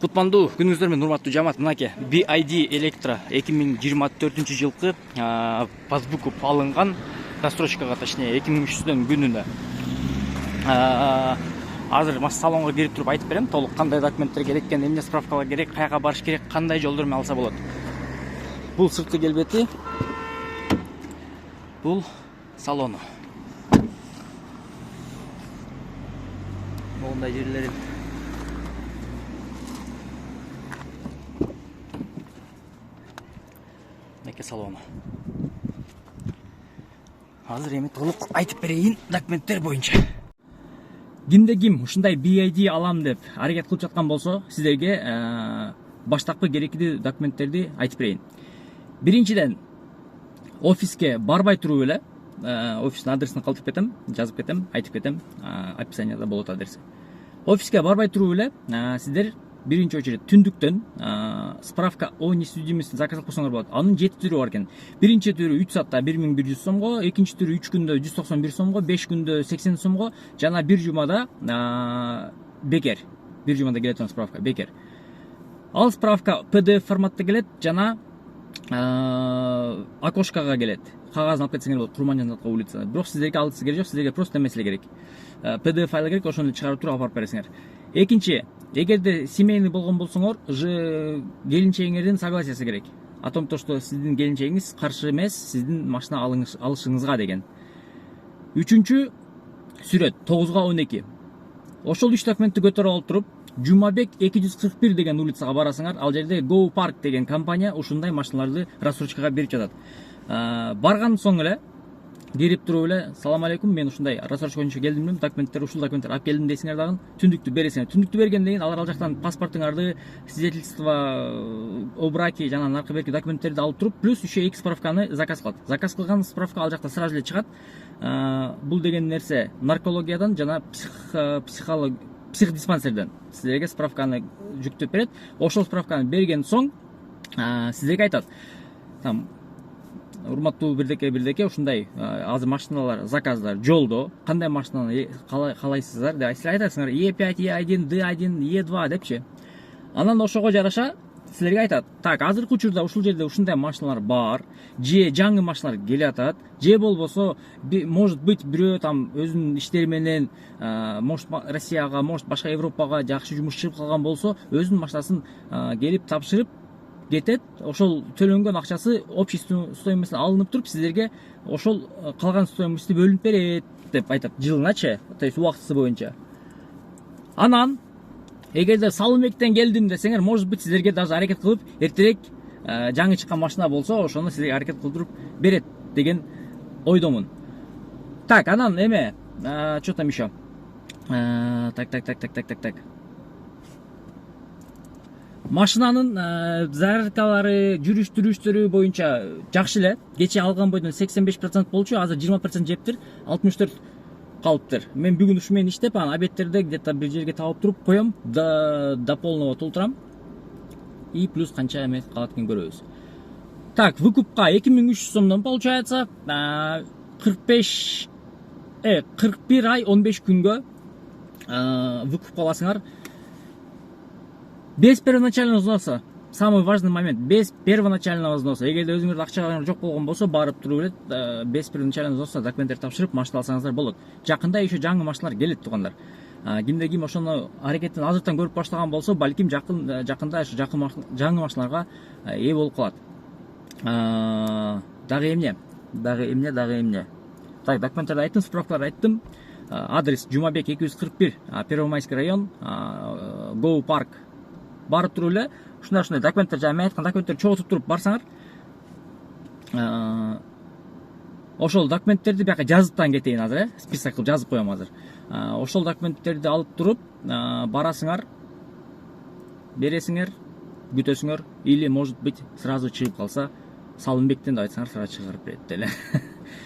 Кутмандуу күнүңүздөр менен урматтуу жамаат. Мынакей BID Электро 2024 жылкы базбукуп алынган рассрочкага, точнее 2300 күнүнө. Азыр салонго кирип туруп айтып берем, толук кандай документтер керек экен, эмне справкалар керек, каяка барыш керек, кандай жолдор менен алса болот. Бул сырткы келбети, бул салону. Мондай жерлери. Мынакей салону. Азыр эми толук айтып берейин документтер боюнча. Кимде ким ушундай BID алам деп аракет кылып жаткан болсо, сиздерге баштапкы керектүү документтерди айтып берейин. Биринчиден, офиске барбай туруп эле, офистин адресин калтырып кетем, жазып кетем, айтып кетем, описанияда болот адрес. Офиске барбай туруп эле, сиздер биринчи очередь түндүктөн справка о несудимости заказ кылып койсоңор болот. Анын 7 түрү бар экен. Биринчи түрү 3 саатта 1100 сомго, экинчи түрү 3 күндө 191 сомго, 5 күндө 80 сомго, жана 1 жумада бекер. 1 жумада келет справка бекер. Ал справка PDF форматта келет, жана окошкага келет. Кагазын алып кетсеңер болот, Курманжановка улица. Бирок сиздерге алгысы керек жок, сиздерге просто эмеселе керек. PDF файл керек, ошону чыгарып туруп алып бересиңер. Экинчи, эгерде семейный болгон болсоңор, келинчегиңердин согласиясы керек. О том, что сиздин келинчегиңиз каршы эмес, сиздин машина алышыңызга деген. Үчүнчү, сүрөт 9/12. Ошол 3 документти көтөрүп алып туруп, Жумабек 241 деген улицага барасыңар. Ал жерде Go Park деген компания ушундай машиналарды рассрочкага берип жатат. Барган соң эле кирип туруп эле, салам алейкум, мен ушундай рассрочка боюнча келдим, документтер ушул документтер алып келдим дейсиңер дагы, түндүктү бересиңер. Түндүктү бергенден кийин алар ал жактан паспортуңарды, свидетельство о браке жана наркы берки документтерди алып туруп, плюс еще 2 справканы заказ кылат. Заказ кылган справка ал жакта сразу эле чыгат. Бул деген нерсе наркологиядан жана психдиспансерден сиздерге справканы жүктөп берет. Ошол справканы берген соң сиздерге айтат, там урматтуу бирдеке ушундай азыр машиналар заказдар жолдо, кандай машинаны каалайсыздар деп силер айтасыңар, E5, E1, D1, E2 депчи. Анан ошого жараша силерге айтат, так, азыркы учурда ушул жерде ушундай машиналар бар, же жаңы машиналар келатат, же болбосо может быть бирөө там өзүнүн иштери менен может Россияга, может башка Европага жакшы жумуш чыгып калган болсо, өзүнүн машинасын келип тапшырып кетет. Ошол төлөнгөн акчасы общий стоимостьтен алынып туруп, сиздерге ошол калган стоимостьти бөлүнүп берет деп айтат, жылыначы, то есть убактысы боюнча. Анан эгерде Салымбектен келдим десеңер, может быть сиздерге даже аракет кылып эртерээк жаңы чыккан машина болсо, ошону сиздерге аракет кылдырып берет деген ойдомун. Так, анан эме, что там еще? Так. Машинанын зарядкалары, жүрүш-түрүштөрү боюнча жакшы эле. Кече алган бойдон 85% болчу, азыр 20% жептир, 64 калыптыр. Мен бүгүн ушу менен иштеп, обедтерде где-то бир жерге табып туруп коем, до полного толтурам. И плюс канча эме калат экен көрөбүз. Так, выкупка 2300 сомдон получается 41 ай 15 күнгө выкупка аласыңар. Без первоначального взноса. Самый важный момент, без первоначального взноса. Эгерде өзүңөрдүн акчаларыңыз жок болгон болсо, барып туруп эле без первоначального взноса документтер тапшырып машина алсаңыздар болот. Жакында еще жаңы машиналар келет тугандар. Кимде ким ошону аракеттин азыртан көрүп баштаган болсо, балким жакында ошо жаңы машиналарга ээ болуп калат. Дагы эмне? Так, документтерди айттым, справкаларды айттым. Адрес Жумабек 241, Первомайский район, Go Park. Барып туруп эле, ушундай документтер, жана мен айткан документтер чогултуп туруп барсаңар, ошол документтерди бияка жазыптан кетейин азыр, список кылып жазып коем азыр. Ошол документтерди алып туруп барасыңар, бересиңер, күтөсүңөр, или может быть сразу чыгып калса, Салымбектен деп айтсаңар, сразу чыгарып берет эле.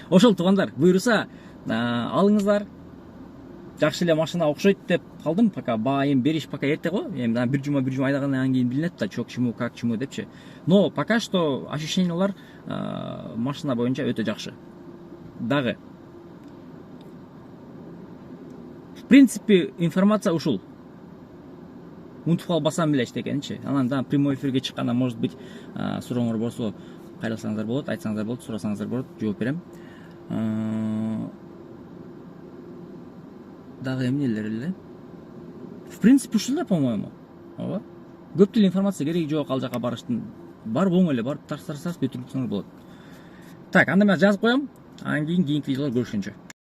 Ошол туугандар, буйруса алыңыздар. Жакшы эле машина окшойт деп калдым, пока баайым бериш пока эрте го. Эми бир жума айдагандан кийин билинет да, чок чему, как чему депчи. Но пока что ощущениялар машина боюнча өтө жакшы. Дагы в принципе информация ушул. унутуп калып басам эле эчтекеничи. Анан дагы прямой эфирге чыкканда, может быть, сурооңор болсо кайрылсаңыздар болот, айтсаңыздар болот, сурасаңыздар болот, жооп берем. Дагы эмнелер эле? В принципе, ушул эле, по-моему. Ооба. Көп деле информация кереги жок ал жака барыштын. Барып оң эле барып тарсаңыз бүтүрсөңөр болот. Так, анда мен жазып коем. Анан кийинки видеолор көрүшкөнчө.